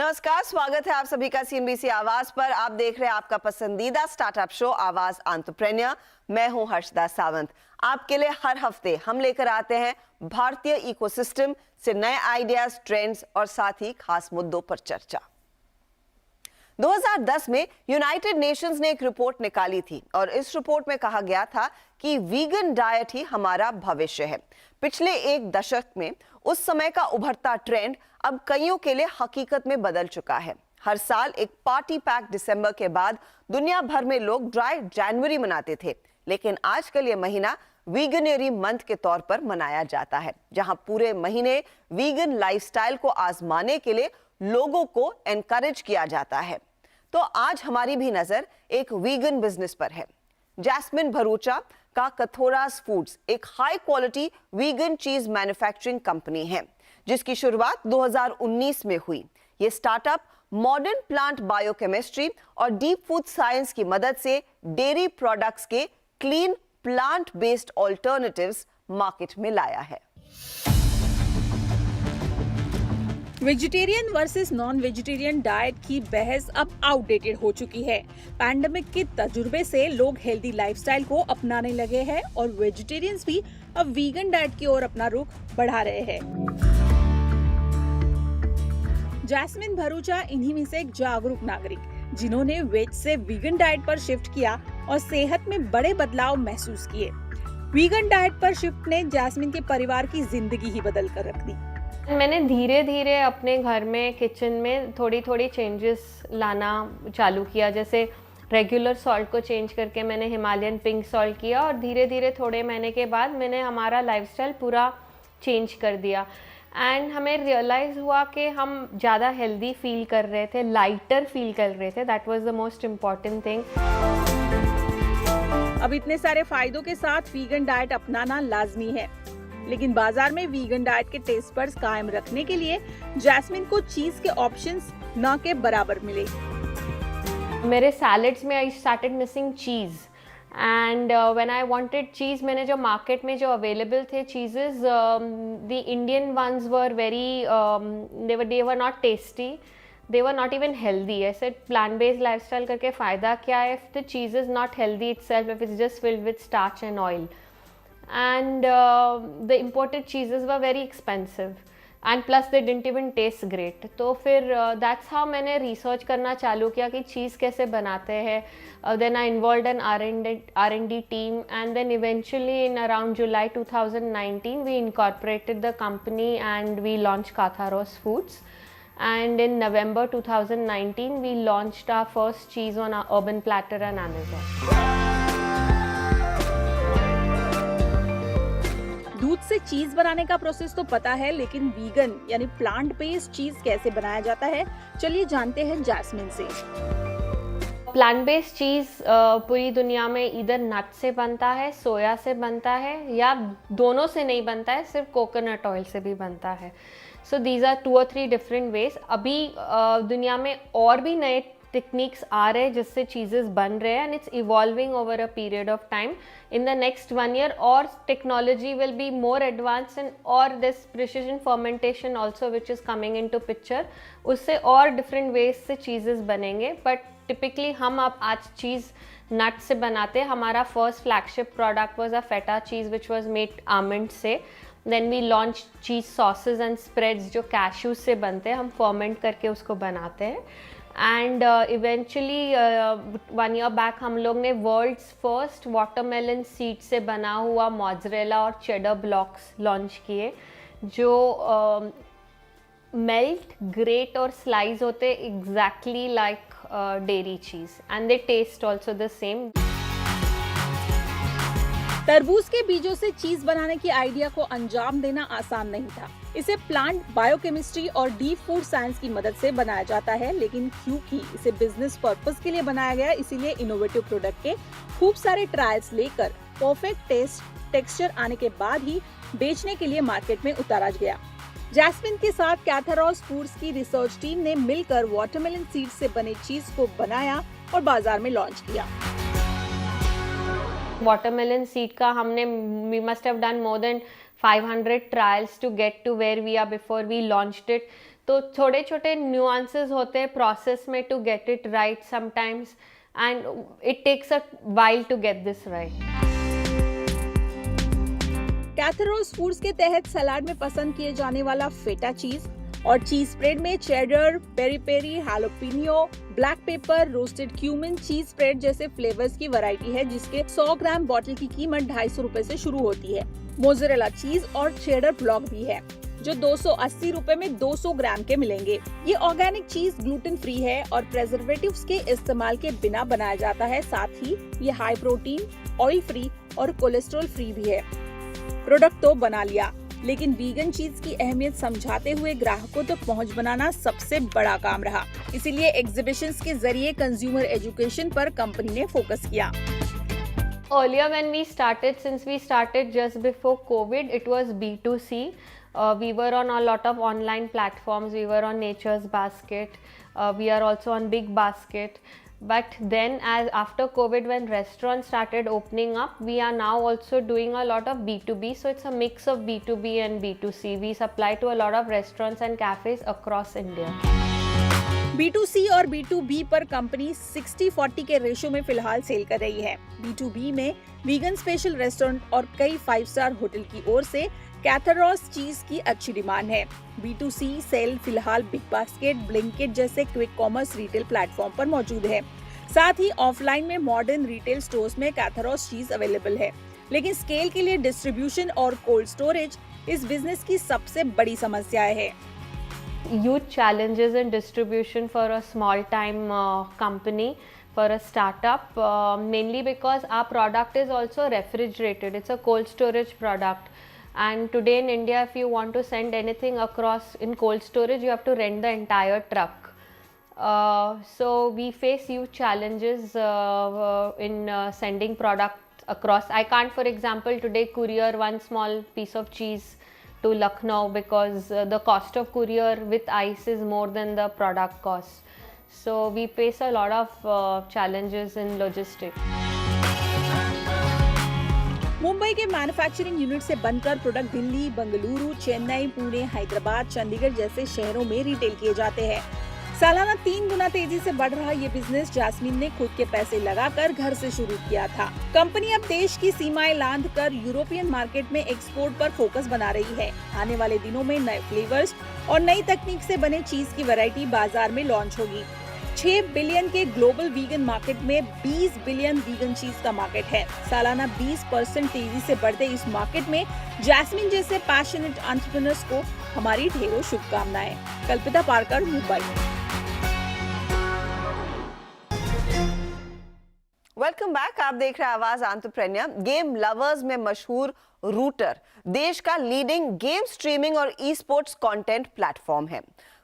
नमस्कार, स्वागत है आप सभी का सीएनबीसी आवाज पर। आप देख रहे हैं आपका पसंदीदा स्टार्टअप शो आवाज एंटरप्रेन्योर। मैं हूं हर्षदा सावंत। आपके लिए हर हफ्ते हम लेकर आते हैं भारतीय इकोसिस्टम से नए आइडियाज, ट्रेंड्स और साथ ही खास मुद्दों पर चर्चा। 2010 में यूनाइटेड नेशंस ने एक रिपोर्ट निकाली थी और इस रिपोर्ट में कहा गया था कि वीगन डाइट ही हमारा भविष्य है। पिछले एक दशक में उस समय का उभरता ट्रेंड अब कईयों के लिए हकीकत में बदल चुका है। हर साल एक पार्टी पैक दिसंबर के बाद दुनिया भर में लोग ड्राई जनवरी मनाते थे, लेकिन आजकल ये महीना वीगनरी मंथ के तौर पर मनाया जाता है, जहां पूरे महीने वीगन लाइफस्टाइल को आजमाने के लिए लोगों को एनकरेज किया जाता है। तो आज हमारी भी नजर एक वीगन बिजनेस पर है। जैस्मिन भरूचा का कथोरास फूड्स एक हाई क्वालिटी वीगन चीज मैन्युफैक्चरिंग कंपनी है, जिसकी शुरुआत 2019 में हुई। ये स्टार्टअप मॉडर्न प्लांट बायोकेमिस्ट्री और डीप फूड साइंस की मदद से डेयरी प्रोडक्ट्स के clean plant based alternatives market में लाया है। Vegetarian versus non vegetarian diet की बहस अब आउटडेटेड हो चुकी है। पैंडेमिक के तजुर्बे से लोग हेल्दी लाइफस्टाइल को अपनाने लगे हैं और वेजिटेरियंस भी अब वीगन डाइट की ओर अपना रुख बढ़ा रहे हैं। जैस्मिन भरूचा इन्हीं में से एक जागरूक नागरिक, जिन्होंने वेज से वीगन डाइट पर शिफ्ट किया और सेहत में बड़े बदलाव महसूस किए। वीगन डाइट पर शिफ्ट ने जैस्मिन के परिवार की जिंदगी ही बदल कर रख दी। मैंने धीरे धीरे अपने घर में किचन में थोड़ी थोड़ी चेंजेस लाना चालू किया। जैसे रेगुलर सॉल्ट को चेंज करके मैंने हिमालयन पिंक सॉल्ट किया और धीरे धीरे थोड़े महीने के बाद मैंने हमारा लाइफस्टाइल पूरा चेंज कर दिया। एंड हमें रियलाइज़ हुआ कि हम ज़्यादा हेल्दी फील कर रहे थे, लाइटर फील कर रहे थे। That was the most important thing. अब इतने सारे फायदों के साथ वीगन डाइट अपनाना लाजमी है, लेकिन बाजार में वीगन डाइट के टेस्ट पर कायम रखने के लिए जैस्मिन को चीज के ऑप्शंस न के बराबर मिले। मेरे सैलेड्स में I started missing cheese and when I wanted cheese, मैंने जो मार्केट में जो अवेलेबल थे cheeses, the Indian ones were very they were not tasty, they were not even healthy. ऐसे प्लांट बेस्ड लाइफस्टाइल करके फ़ायदा क्या है if the cheese is not healthy itself, if it's just filled with starch and oil. And the imported cheeses were very expensive and plus they didn't even taste great. तो फिर that's how मैंने research करना चालू किया कि चीज़ कैसे बनाते हैं। Then I involved an R&D team and then eventually in around July 2019 we incorporated the company and we launched Katharos Foods. And in November 2019 we launched our first cheese on our Urban Platter and Amazon. दूध से चीज बनाने का process तो पता है, लेकिन vegan यानी प्लांट बेस्ड चीज कैसे बनाया जाता है, चलिए जानते हैं जैस्मिन से। प्लांट बेस्ड चीज़ पूरी दुनिया में इधर नट से बनता है, सोया से बनता है, या दोनों से नहीं बनता है, सिर्फ कोकोनट ऑयल से भी बनता है। So these are 2 or 3 different ways. अभी दुनिया में और भी नए टेक्निक्स आ रहे हैं जिससे चीज़ेस बन रहे हैं and it's evolving over a period of time. In the next 1 year और technology will be more advance and और this precision fermentation also which is coming in to picture. उससे और डिफरेंट वेज से चीज़ेस बनेंगे, बट टिपिकली हम अब आज चीज़ नट से बनाते हैं। हमारा first flagship product was a feta cheese which was made almond से। Then we launch cheese sausage and spreads जो कैश्यूज से बनते हैं, हम फर्मेंट करके उसको बनाते हैं। एंड इवेंचुअली 1 year बैक हम लोग ने वर्ल्ड्स फर्स्ट वाटरमेलन सीड से बना हुआ मोज़रेला और चेडर ब्लॉक्स लॉन्च किए, जो मेल्ट, ग्रेट और स्लाइस होते exactly like dairy cheese and they taste also the same. तरबूज के बीजों से चीज बनाने की आइडिया को अंजाम देना आसान नहीं था। इसे प्लांट बायोकेमिस्ट्री और डीप फूड साइंस की मदद से बनाया जाता है, लेकिन क्योंकि इसे बिजनेस पर्पस के लिए बनाया गया, इसीलिए इनोवेटिव प्रोडक्ट के खूब सारे ट्रायल्स लेकर परफेक्ट टेस्ट, टेक्सचर आने के बाद ही बेचने के लिए मार्केट में उतारा गया। जैस्मिन के साथ कैथारोस फूड्स की रिसर्च टीम ने मिलकर वाटरमेलन सीड से बने चीज को बनाया और बाजार में लॉन्च किया। वाटरमेलन सीड का हमने we must have done more than 500 trials to get to where we are before we launched it. तो छोटे छोटे न्यूआंसेस होते हैं प्रोसेस में to get it right sometimes, and it takes a while to get this right. Katharos foods के तहत सलाद में पसंद किए जाने वाला फेटा चीज और चीज स्प्रेड में cheddar, peri peri, jalapeno, black pepper, roasted cumin cheese spread जैसे फ्लेवर्स की वैरायटी है, जिसके 100 ग्राम बॉटल की कीमत 250 रुपए से शुरू होती है। मोज़रेला चीज और चेडर ब्लॉक भी है, जो 280 रुपए में 200 ग्राम के मिलेंगे। ये ऑर्गेनिक चीज ग्लूटेन फ्री है और प्रेजर्वेटिव्स के इस्तेमाल के बिना बनाया जाता है। साथ ही ये हाई प्रोटीन, ऑयल फ्री और कोलेस्ट्रॉल फ्री भी है। प्रोडक्ट तो बना लिया, लेकिन वीगन चीज की अहमियत समझाते हुए ग्राहकों तक पहुंच बनाना सबसे बड़ा काम रहा। इसीलिए एग्जीबिशंस के जरिए कंज्यूमर एजुकेशन पर कंपनी ने फोकस किया। Earlier when we started, since we started just before COVID, it was B2C. We were on a lot of online platforms. We were on Nature's Basket. We are also on Big Basket. But then as after COVID, when restaurants started opening up, we are now also doing a lot of B2B. So it's a mix of B2B and B2C. We supply to a lot of restaurants and cafes across India. B2C और B2B पर company 60-40 के ratio में फिलहाल cell कर रही है। B2B में vegan special restaurant और कई 5 स्टार होटल की ओर से कैथरोस चीज की अच्छी डिमांड है। B2C सेल फिलहाल बिग बास्केट, ब्लिंकिट जैसे क्विक कॉमर्स रिटेल प्लेटफॉर्म पर मौजूद है। साथ ही ऑफलाइन में मॉडर्न रिटेल स्टोर्स में कैथरोस चीज अवेलेबल है, लेकिन स्केल के लिए डिस्ट्रीब्यूशन और कोल्ड स्टोरेज इस बिजनेस की सबसे बड़ी समस्या है। Huge challenges in distribution for a small time company, for a startup, mainly because our product is also refrigerated. It's a cold storage product, and today in India if you want to send anything across in cold storage, you have to rent the entire truck. So we face huge challenges in sending product across. I can't, for example, today courier one small piece of cheese to Lucknow because the cost of courier with ice is more than the product cost. So we face a lot of challenges in logistics. Mumbai के manufacturing unit से बनकर product Delhi, Bengaluru, Chennai, Pune, Hyderabad, Chandigarh जैसे शहरों में retail किए जाते हैं। सालाना 3 गुना तेजी से बढ़ रहा ये बिजनेस जैस्मिन ने खुद के पैसे लगाकर घर से शुरू किया था। कंपनी अब देश की सीमाएं लांघ कर यूरोपियन मार्केट में एक्सपोर्ट पर फोकस बना रही है। आने वाले दिनों में नए फ्लेवर्स और नई तकनीक से बने चीज की वैरायटी बाजार में लॉन्च होगी। 6 बिलियन के ग्लोबल वीगन मार्केट में 20 बिलियन वीगन चीज का मार्केट है। सालाना 20% तेजी से बढ़ते इस मार्केट में जैस्मिन जैसे पैशनेट एंटरप्रेन्योर्स को हमारी ढेरों शुभकामनाएं। कल्पिता पारकर, मुंबई। Welcome back. आप देख रहे हैं आवाज एंटरप्रेन्योर। गेम लवर्स में मशहूर रूटर देश का लीडिंग गेम स्ट्रीमिंग और ई स्पोर्ट्स कंटेंट प्लेटफॉर्म है।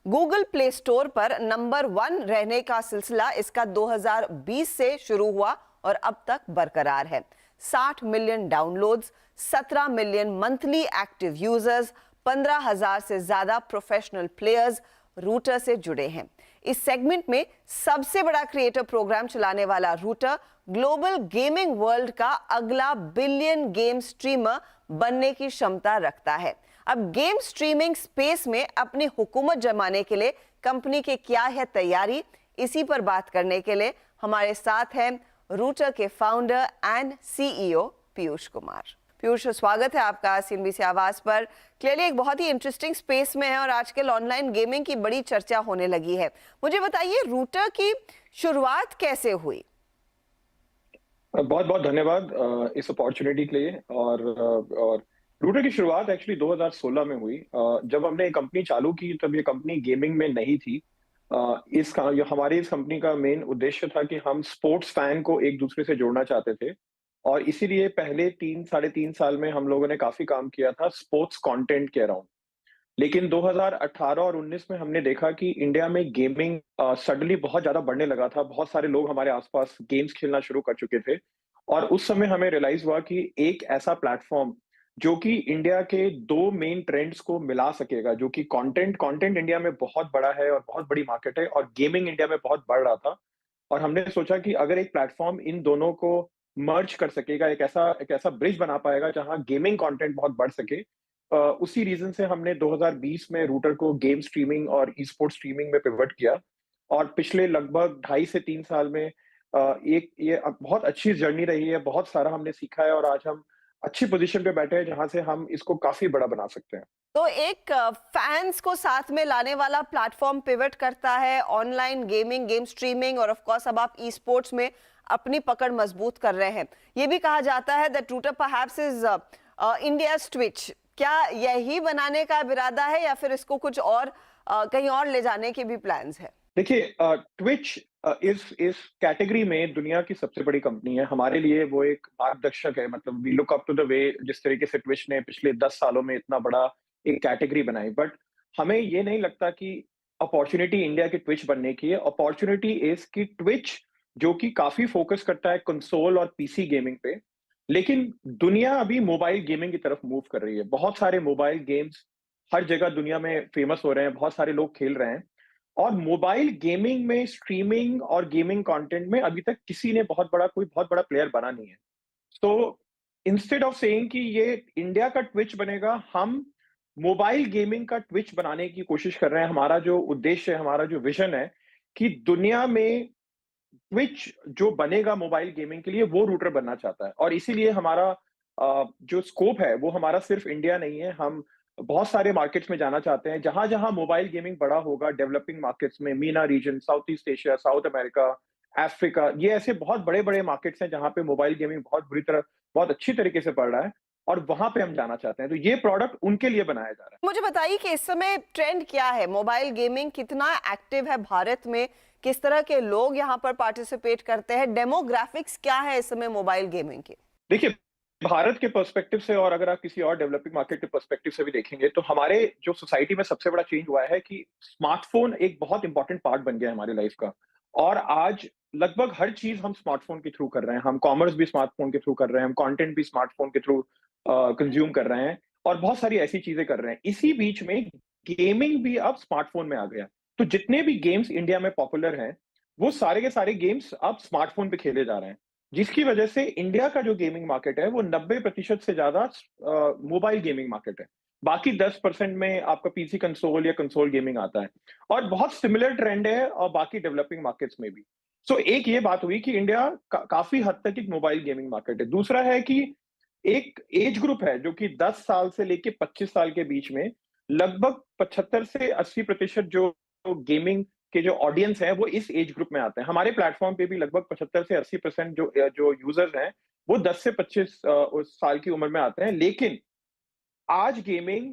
गूगल प्ले स्टोर पर नंबर 1 रहने का सिलसिला इसका 2020 से शुरू हुआ और अब तक बरकरार है। 60 million downloads, 17 million monthly active users, 15,000 से ज्यादा प्रोफेशनल प्लेयर्स रूटर से जुड़े हैं। इस सेगमेंट में सबसे बड़ा क्रिएटर प्रोग्राम चलाने वाला रूटर ग्लोबल गेमिंग वर्ल्ड का अगला बिलियन गेम स्ट्रीमर बनने की क्षमता रखता है। अब गेम स्ट्रीमिंग स्पेस में अपनी हुकूमत जमाने के लिए कंपनी की क्या है तैयारी, इसी पर बात करने के लिए हमारे साथ हैं रूटर के founder and CEO Piyush Kumar. Piyush, स्वागत है आपका CNBC आवाज पर। क्लियरली एक बहुत ही इंटरेस्टिंग स्पेस में है और आजकल ऑनलाइन गेमिंग की बड़ी चर्चा होने लगी है। मुझे बताइए, रूटर की शुरुआत कैसे हुई? बहुत बहुत धन्यवाद इस अपॉर्चुनिटी के लिए। और रूटर की शुरुआत एक्चुअली 2016 में हुई। जब हमने ये कंपनी चालू की तब ये कंपनी गेमिंग में नहीं थी। हमारी इस कंपनी का मेन उद्देश्य था कि हम स्पोर्ट्स फैन को एक दूसरे से जोड़ना चाहते थे, और इसीलिए पहले 3-3.5 साल में हम लोगों ने काफी काम किया था स्पोर्ट्स कंटेंट के अराउंड। लेकिन 2018 और 19 में हमने देखा कि इंडिया में गेमिंग सडनली बहुत ज्यादा बढ़ने लगा था। बहुत सारे लोग हमारे आसपास गेम्स खेलना शुरू कर चुके थे, और उस समय हमें रियलाइज हुआ कि एक ऐसा प्लेटफॉर्म जो कि इंडिया के 2 मेन ट्रेंड्स को मिला सकेगा, जो कि कंटेंट इंडिया में बहुत बड़ा है और बहुत बड़ी मार्केट है, और गेमिंग इंडिया में बहुत बढ़ रहा था। और हमने सोचा कि अगर एक प्लेटफॉर्म इन दोनों को मर्ज कर सकेगा, एक ऐसा ब्रिज बना पाएगा जहां गेमिंग कंटेंट बहुत बढ़ सके, उसी रीजन से हमने 2020 में रूटर को गेम स्ट्रीमिंग और ई स्पोर्ट्स स्ट्रीमिंग में पिवट किया और पिछले लगभग 2.5 से 3 साल में एक ये बहुत अच्छी जर्नी रही है, बहुत सारा हमने सीखा है और आज हम अच्छी पोजीशन पे बैठे हैं जहां से हम इसको काफी बड़ा बना सकते हैं। तो एक फैंस को साथ में लाने वाला प्लेटफॉर्म पिवट करता है, ऑनलाइन गेमिंग, गेम स्ट्रीमिंग, और ऑफ कोर्स अब आप ई स्पोर्ट्स में अपनी पकड़ मजबूत कर रहे हैं। ये भी कहा जाता है that router perhaps is India's Twitch. क्या यही बनाने का इरादा है या फिर इसको कुछ और कहीं और ले जाने के भी प्लान्स है? देखिए, ट्विच इस कैटेगरी में दुनिया की सबसे बड़ी कंपनी है। हमारे लिए वो एक मार्गदर्शक है, मतलब we look up to the way जिस तरीके से ट्विच ने पिछले 10 सालों में इतना बड़ा एक कैटेगरी बनाई। बट हमें ये नहीं लगता कि अपॉर्चुनिटी इंडिया की ट्विच बनने की है। अपॉर्चुनिटी इज कि ट्विच जो कि काफी फोकस करता है कंसोल और पीसी गेमिंग पे, लेकिन दुनिया अभी मोबाइल गेमिंग की तरफ मूव कर रही है। बहुत सारे मोबाइल गेम्स हर जगह दुनिया में फेमस हो रहे हैं, बहुत सारे लोग खेल रहे हैं और मोबाइल गेमिंग में स्ट्रीमिंग और गेमिंग कंटेंट में अभी तक किसी ने कोई बहुत बड़ा प्लेयर बना नहीं है। तो इंस्टेड ऑफ सेइंग कि ये इंडिया का ट्विच बनेगा, हम मोबाइल गेमिंग का ट्विच बनाने की कोशिश कर रहे हैं। हमारा जो उद्देश्य है, हमारा जो विजन है कि दुनिया में ट्विच जो बनेगा मोबाइल गेमिंग के लिए, वो रूटर बनना चाहता है। और इसीलिए हमारा जो स्कोप है वो हमारा सिर्फ इंडिया नहीं है, हम बहुत सारे मार्केट्स में जाना चाहते हैं। जहां जहां मोबाइल गेमिंग बड़ा होगा, डेवलपिंग मार्केट्स में, MENA region, South East Asia, South America, Africa, ये ऐसे बहुत बड़े बड़े मार्केट्स हैं जहां पे मोबाइल गेमिंग बहुत अच्छी तरीके से बढ़ रहा है और वहां पे हम जाना चाहते हैं। तो ये प्रोडक्ट उनके लिए बनाया जा रहा है। मुझे बताइए कि इस समय ट्रेंड क्या है, मोबाइल गेमिंग कितना एक्टिव है भारत में, किस तरह के लोग यहाँ पर पार्टिसिपेट करते हैं, डेमोग्राफिक्स क्या है इस समय मोबाइल गेमिंग की? देखिए, भारत के पर्सपेक्टिव से और अगर आप किसी और डेवलपिंग मार्केट के पर्सपेक्टिव से भी देखेंगे तो हमारे जो सोसाइटी में सबसे बड़ा चेंज हुआ है कि स्मार्टफोन एक बहुत इंपॉर्टेंट पार्ट बन गया है हमारी लाइफ का। और आज लगभग हर चीज हम स्मार्टफोन के थ्रू कर रहे हैं। हम कॉमर्स भी स्मार्टफोन के थ्रू कर रहे हैं, हम कंटेंट भी स्मार्टफोन के थ्रू कंज्यूम कर रहे हैं और बहुत सारी ऐसी चीजें कर रहे हैं। इसी बीच में गेमिंग भी अब स्मार्टफोन में आ गया। तो जितने भी गेम्स इंडिया में पॉपुलर हैं वो सारे के सारे गेम्स अब स्मार्टफोन पे खेले जा रहे हैं, जिसकी वजह से इंडिया का जो गेमिंग मार्केट है वो 90% से ज्यादा मोबाइल गेमिंग मार्केट है। बाकी 10% में आपका पीसी कंसोल या कंसोल गेमिंग आता है और बहुत सिमिलर ट्रेंड है और बाकी डेवलपिंग मार्केट्स में भी। सो एक ये बात हुई कि इंडिया काफी हद तक एक मोबाइल गेमिंग मार्केट है। दूसरा है कि एक एज ग्रुप है जो कि 10 साल से लेके 25 साल के बीच में लगभग 75 से 80% जो गेमिंग के जो ऑडियंस है वो इस एज ग्रुप में आते हैं। हमारे प्लेटफॉर्म पे भी लगभग 75 से 80% जो यूजर्स हैं वो 10 से 25 साल की उम्र में आते हैं। लेकिन आज गेमिंग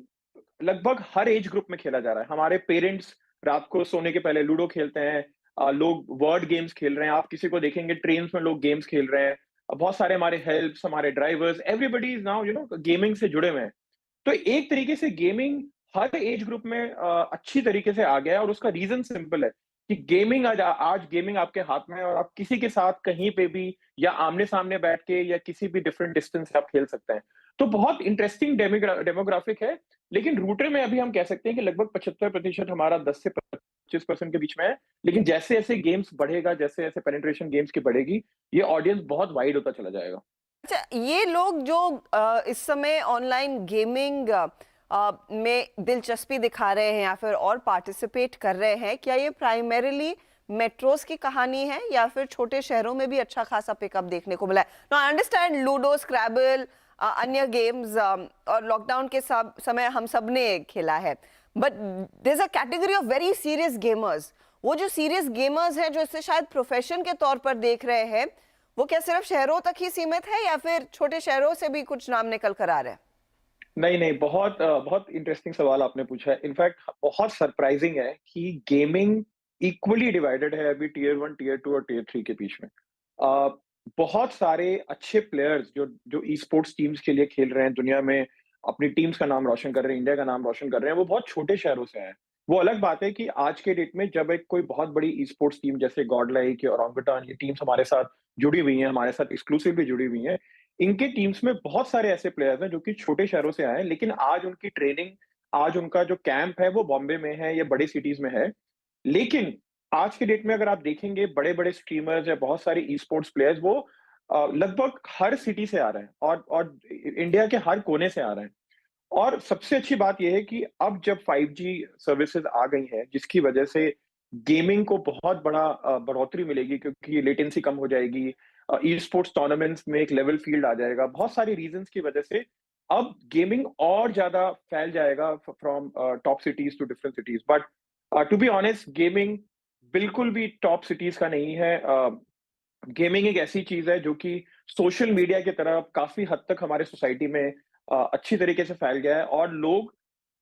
लगभग हर एज ग्रुप में खेला जा रहा है। हमारे पेरेंट्स रात को सोने के पहले लूडो खेलते हैं, लोग वर्ड गेम्स खेल रहे हैं, आप किसी को देखेंगे ट्रेन में लोग गेम्स खेल रहे हैं। बहुत सारे हमारे हेल्प्स, हमारे drivers, everybody is now gaming से जुड़े हुए हैं। तो एक तरीके से गेमिंग हर एज ग्रुप में अच्छी तरीके से आ गया है और उसका रीजन सिंपल है कि गेमिंग आज गेमिंग आपके हाथ में है और आप किसी के साथ कहीं पे भी या आमने सामने बैठ के या किसी भी डिफरेंट डिस्टेंस से आप खेल सकते हैं। तो बहुत इंटरेस्टिंग डेमोग्राफिक है। लेकिन रूटर में अभी हम कह सकते हैं कि लगभग 75% हमारा 10 से 25% के बीच में है। लेकिन जैसे जैसे गेम्स बढ़ेगा, जैसे जैसे पेनिट्रेशन गेम्स की बढ़ेगी, ये ऑडियंस बहुत वाइड होता चला जाएगा। अच्छा, ये लोग जो इस समय ऑनलाइन गेमिंग में दिलचस्पी दिखा रहे हैं या फिर और पार्टिसिपेट कर रहे हैं, क्या ये प्राइमरीली मेट्रोस की कहानी है या फिर छोटे शहरों में भी अच्छा खासा पिकअप देखने को मिला है? नो, आई अंडरस्टैंड लूडो, स्क्रैबल, अन्य गेम्स और लॉकडाउन के समय हम सब ने खेला है, but there is a category of very serious gamers. वो जो सीरियस गेमर्स हैं जो इसे शायद प्रोफेशन के तौर पर देख रहे हैं, वो क्या सिर्फ शहरों तक ही सीमित है या फिर छोटे शहरों से भी कुछ नाम निकल कर आ रहे हैं? नहीं, बहुत इंटरेस्टिंग सवाल आपने पूछा है। इनफैक्ट बहुत सरप्राइजिंग है कि गेमिंग इक्वली डिवाइडेड है अभी टियर 1, टियर 2 और टियर 3 के बीच में। बहुत सारे अच्छे प्लेयर्स जो ई स्पोर्ट्स टीम्स के लिए खेल रहे हैं, दुनिया में अपनी टीम्स का नाम रोशन कर रहे हैं, इंडिया का नाम रोशन कर रहे हैं, वो बहुत छोटे शहरों से आए हैं। वो अलग बात है कि आज के डेट में जब एक कोई बहुत बड़ी ई स्पोर्ट्स टीम जैसे गॉड लाइक या ओरांगुटान, ये टीम्स हमारे साथ जुड़ी हुई हैं, हमारे साथ एक्सक्लूसिवली जुड़ी हुई हैं, इनके टीम्स में बहुत सारे ऐसे प्लेयर्स हैं जो कि छोटे शहरों से आए हैं, लेकिन आज उनकी ट्रेनिंग, आज उनका जो कैंप है वो बॉम्बे में है या बड़ी सिटीज में है। लेकिन आज के डेट में अगर आप देखेंगे बड़े-बड़े स्ट्रीमर्स या बहुत सारे ई स्पोर्ट्स प्लेयर्स वो लगभग हर सिटी से आ रहे हैं और इंडिया के हर कोने से आ रहे हैं। और सबसे अच्छी बात ये है कि अब जब 5G सर्विसेज आ गई हैं, जिसकी वजह से गेमिंग को बहुत बड़ा बढ़ोतरी मिलेगी, क्योंकि लेटेंसी कम हो जाएगी, ई स्पोर्ट्स टूर्नामेंट्स में एक लेवल फील्ड आ जाएगा, बहुत सारी रीजंस की वजह से अब गेमिंग और ज्यादा फैल जाएगा from top cities to different cities. But to be honest, gaming बिल्कुल भी टॉप सिटीज का नहीं है। गेमिंग एक ऐसी चीज है जो कि सोशल मीडिया की तरह काफी हद तक हमारे सोसाइटी में अच्छी तरीके से फैल गया है, और लोग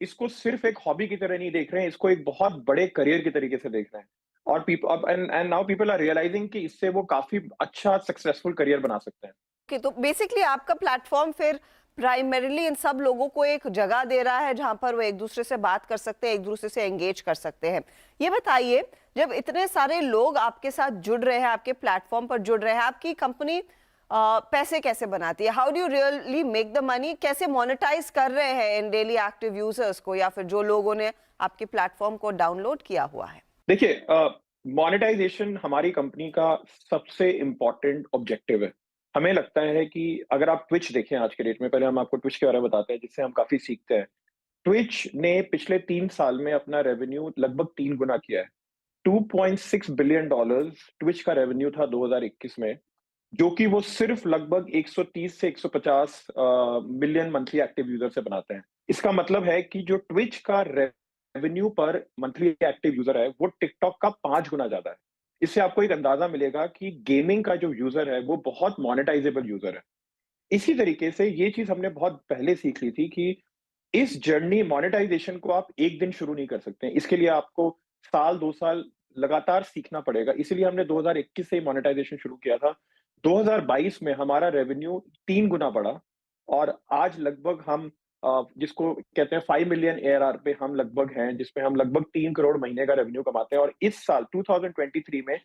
इसको सिर्फ एक हॉबी की तरह नहीं देख रहे हैं, इसको एक बहुत बड़े करियर की तरीके से देख रहे हैं। और people and now people are realising कि इससे वो काफी अच्छा सक्सेसफुल करियर बना सकते हैं। कि तो बेसिकली आपका प्लेटफॉर्म फिर प्राइमरीली इन सब लोगों को एक जगह दे रहा है जहां पर वो एक दूसरे से बात कर सकते हैं, एक दूसरे से एंगेज कर सकते हैं। ये बताइए, जब इतने सारे लोग आपके साथ जुड़ रहे हैं, आपके प्लेटफॉर्म पर जुड़ रहे हैं, आपकी कंपनी पैसे कैसे बनाती है? How do you really make the money? कैसे मोनेटाइज कर रहे हैं इन डेली एक्टिव यूजर्स को, या फिर जो लोगों ने आपके प्लेटफॉर्म को डाउनलोड किया हुआ है? देखिए, मोनेटाइजेशन हमारी कंपनी का सबसे इम्पोर्टेंट ऑब्जेक्टिव है। हमें लगता है कि अगर आप ट्विच देखें आज के डेट में, पहले हम आपको ट्विच के बारे में बताते हैं जिससे हम काफी सीखते हैं। ट्विच ने पिछले 3 साल में अपना रेवेन्यू लगभग 3 गुना किया है। $2.6 बिलियन ट्विच का रेवेन्यू था 2021 में, जो कि वो सिर्फ लगभग 130 से 150 मिलियन मंथली एक्टिव यूजर से बनाते हैं। इसका मतलब है कि जो ट्विच का रेवेन्यू पर मंथली एक्टिव यूजर है, वो टिकटॉक का 5 गुना ज्यादा है। इससे आपको एक अंदाजा मिलेगा कि गेमिंग का जो यूजर है वो बहुत मोनेटाइजेबल यूजर है। इसी तरीके से ये चीज हमने बहुत पहले सीख ली थी कि इस जर्नी मोनेटाइजेशन को आप एक दिन शुरू नहीं कर सकते। इसके लिए आपको साल 2 साल लगातार सीखना पड़ेगा। इसीलिए हमने 2021 से ही मोनेटाइजेशन शुरू किया था। 2022 में हमारा रेवेन्यू 3 गुना बढ़ा, और आज लगभग हम जिसको कहते हैं 5 मिलियन एआरआर पे हम लगभग हैं, जिसमें हम लगभग 3 करोड़ महीने का रेवेन्यू कमाते हैं। और इस साल 2023 में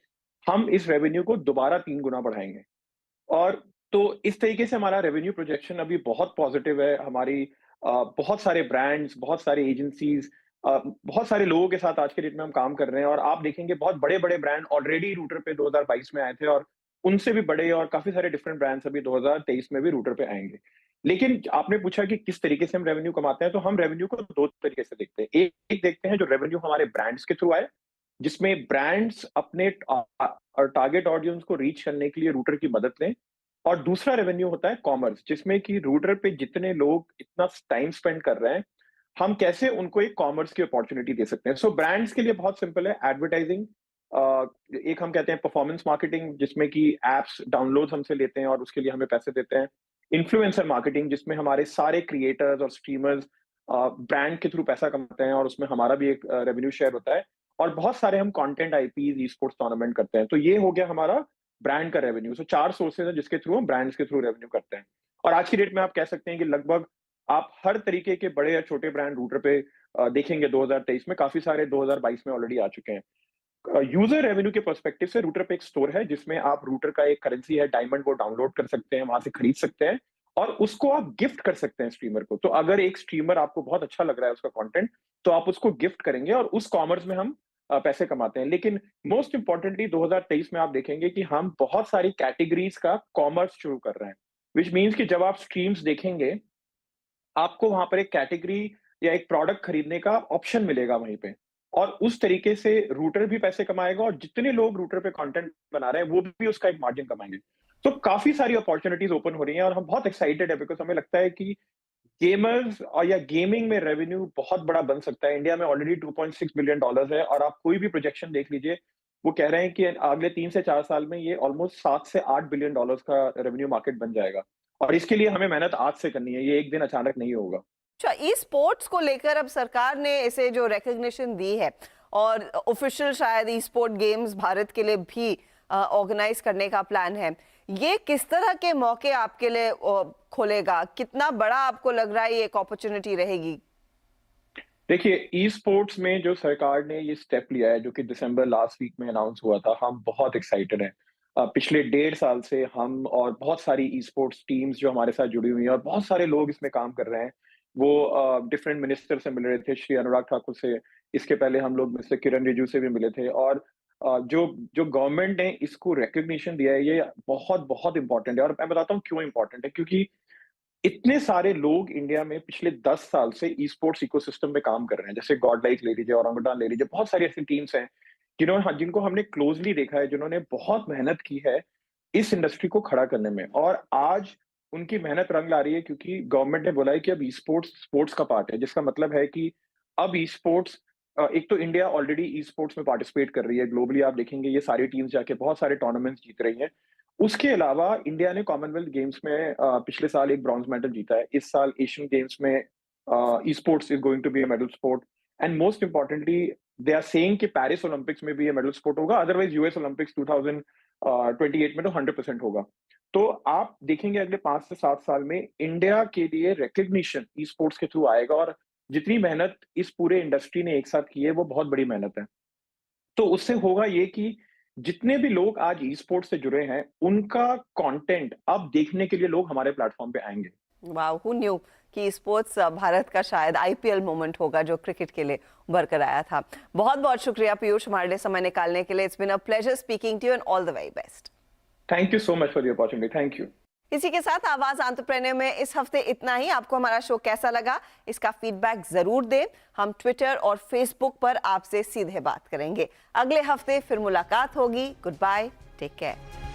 हम इस रेवेन्यू को दोबारा 3 गुना बढ़ाएंगे। और तो इस तरीके से हमारा रेवेन्यू प्रोजेक्शन अभी बहुत पॉजिटिव है। हमारी बहुत सारे ब्रांड्स, बहुत सारे एजेंसीज, बहुत सारे लोगों के साथ आज के डेट में हम काम कर रहे हैं, और आप देखेंगे बहुत बड़े-बड़े ब्रांड ऑलरेडी रूटर पे 2022 में आए थे, और उनसे भी बड़े और काफ़ी सारे डिफरेंट ब्रांड्स अभी 2023 में भी रूटर पे आएँगे। लेकिन आपने पूछा कि किस तरीके से हम रेवेन्यू कमाते हैं, तो हम रेवेन्यू को 2 तरीके से देखते हैं। एक देखते हैं जो रेवेन्यू हमारे ब्रांड्स के थ्रू आए, जिसमें ब्रांड्स अपने टारगेट ऑडियंस को रीच करने के लिए रूटर की मदद लें। और दूसरा रेवेन्यू होता है कॉमर्स, जिसमें कि रूटर पे जितने लोग इतना टाइम स्पेंड कर रहे हैं, हम कैसे उनको एक कॉमर्स की अपॉर्चुनिटी दे सकते हैं। सो ब्रांड्स के लिए बहुत सिंपल है, एडवर्टाइजिंग, एक हम कहते हैं परफॉर्मेंस मार्केटिंग, जिसमें कि एप्स डाउनलोड हमसे लेते हैं और उसके लिए हमें पैसे देते हैं। इन्फ्लुएंसर मार्केटिंग, जिसमें हमारे सारे क्रिएटर्स और स्ट्रीमर्स ब्रांड के थ्रू पैसा कमाते हैं, और उसमें हमारा भी एक रेवेन्यू शेयर होता है। और बहुत सारे हम content IPs, e sports tournament करते हैं। तो ये हो गया हमारा ब्रांड का रेवेन्यू। सो 4 सोर्सेज हैं जिसके थ्रू हम ब्रांड्स के थ्रू रेवेन्यू करते हैं। और आज की डेट में आप कह सकते हैं कि लगभग आप हर तरीके के बड़े या छोटे ब्रांड रूटर पे देखेंगे 2023 में, काफी सारे 2022 में ऑलरेडी आ चुके हैं। यूजर रेवेन्यू के पर्सपेक्टिव से रूटर पे एक स्टोर है, जिसमें आप रूटर का एक करेंसी है डायमंड, वो डाउनलोड कर सकते हैं, वहां से खरीद सकते हैं, और उसको आप गिफ्ट कर सकते हैं स्ट्रीमर को। तो अगर एक स्ट्रीमर आपको बहुत अच्छा लग रहा है उसका कंटेंट, तो आप उसको गिफ्ट करेंगे, और उस कॉमर्स में हम पैसे कमाते हैं। लेकिन मोस्ट इंपॉर्टेंटली 2023 में आप देखेंगे कि हम बहुत सारी कैटेगरीज का कॉमर्स शुरू कर रहे हैं, विच मीन्स कि जब आप स्ट्रीम्स देखेंगे, आपको वहां पर एक कैटेगरी या एक प्रोडक्ट खरीदने का ऑप्शन मिलेगा वहीं पे। और उस तरीके से रूटर भी पैसे कमाएगा, और जितने लोग रूटर पे कंटेंट बना रहे हैं वो भी उसका एक मार्जिन कमाएंगे। तो काफी सारी अपॉर्चुनिटीज ओपन हो रही हैं, और हम बहुत एक्साइटेड है, बिकॉज हमें लगता है कि गेमर्स और या गेमिंग में रेवेन्यू बहुत बड़ा बन सकता है। इंडिया में ऑलरेडी $2.6 बिलियन है, और आप कोई भी प्रोजेक्शन देख लीजिए, वो कह रहे हैं कि अगले 3 से 4 साल में ये ऑलमोस्ट 7 से 8 बिलियन डॉलर्स का रेवेन्यू मार्केट बन जाएगा। और इसके लिए हमें मेहनत आज से करनी है, ये एक दिन अचानक नहीं होगा। अच्छा, ई स्पोर्ट्स को लेकर अब सरकार ने इसे जो रिकग्निशन दी है, और ऑफिशियल शायद ई स्पोर्ट गेम्स भारत के लिए भी ऑर्गेनाइज करने का प्लान है, ये किस तरह के मौके आपके लिए खोलेगा? कितना बड़ा आपको लग रहा है ये एक अपॉर्चुनिटी रहेगी? देखिए, ई स्पोर्ट्स में जो सरकार ने ये स्टेप लिया है, जो कि दिसंबर लास्ट वीक में अनाउंस हुआ था, हम बहुत एक्साइटेड हैं। पिछले 1.5 साल से हम और बहुत सारी ई स्पोर्ट्स टीम्स जो हमारे साथ जुड़ी हुई हैं, और बहुत सारे लोग इसमें काम कर रहे हैं। वो डिफरेंट मिनिस्टर से मिल रहे थे, श्री अनुराग ठाकुर से, इसके पहले हम लोग मिस्टर किरण रिजिजू से भी मिले थे। और जो जो गवर्नमेंट ने इसको रिकग्निशन दिया है, ये बहुत बहुत इंपॉर्टेंट है। और मैं बताता हूँ क्यों इंपॉर्टेंट है, क्योंकि इतने सारे लोग इंडिया में पिछले 10 साल से ई स्पोर्ट्स इकोसिस्टम में काम कर रहे हैं, जैसे गॉड लाइक ले लीजिए, ओरांगुटान ले लीजिए, बहुत सारी ऐसी टीम्स हैं जिनको हमने क्लोजली देखा है, जिन्होंने बहुत मेहनत की है इस इंडस्ट्री को खड़ा करने में, और आज उनकी मेहनत रंग ला रही है क्योंकि गवर्नमेंट ने बोला है कि अब ई स्पोर्ट्स स्पोर्ट्स का पार्ट है, जिसका मतलब है कि अब ई स्पोर्ट्स, एक तो इंडिया ऑलरेडी ई स्पोर्ट्स में पार्टिसिपेट कर रही है, ग्लोबली आप देखेंगे ये सारी टीम्स जाके बहुत सारे टूर्नामेंट्स जीत रही हैं। उसके अलावा इंडिया ने कॉमनवेल्थ गेम्स में पिछले साल एक ब्रॉन्ज मेडल जीता है, इस साल एशियन गेम्स में esports is going to be a medal sport, and most importantly they are saying कि पेरिस ओलंपिक्स में भी ये मेडल स्पोर्ट होगा, अदरवाइज यूएस ओलंपिक्स 2028 में तो 100% होगा। तो आप देखेंगे अगले 5 से 7 साल में इंडिया के लिए रिकग्निशन ई स्पोर्ट्स के थ्रू आएगा, और जितनी मेहनत इस पूरे इंडस्ट्री ने एक साथ की है वो बहुत बड़ी मेहनत है। तो उससे होगा ये कि जितने भी लोग आज ई स्पोर्ट्स से जुड़े हैं, उनका कंटेंट अब देखने के लिए लोग हमारे प्लेटफॉर्म पे आएंगे। वाओ, हु न्यू कि स्पोर्ट्स भारत का शायद आईपीएल मोमेंट होगा जो क्रिकेट के लिए उभर कर आया था। बहुत बहुत शुक्रिया पीयूष हमारे लिए समय निकालने के लिए। It's been a pleasure speaking to you and all the very best. Thank you so much for the opportunity. Thank you. इसी के साथ आवाज एंटरप्रेन्योर में इस हफ्ते इतना ही। आपको हमारा शो कैसा लगा, इसका फीडबैक जरूर दें। हम ट्विटर और फेसबुक पर आपसे सीधे बात करेंगे। अगले हफ्ते फिर मुलाकात होगी। Goodbye, take care.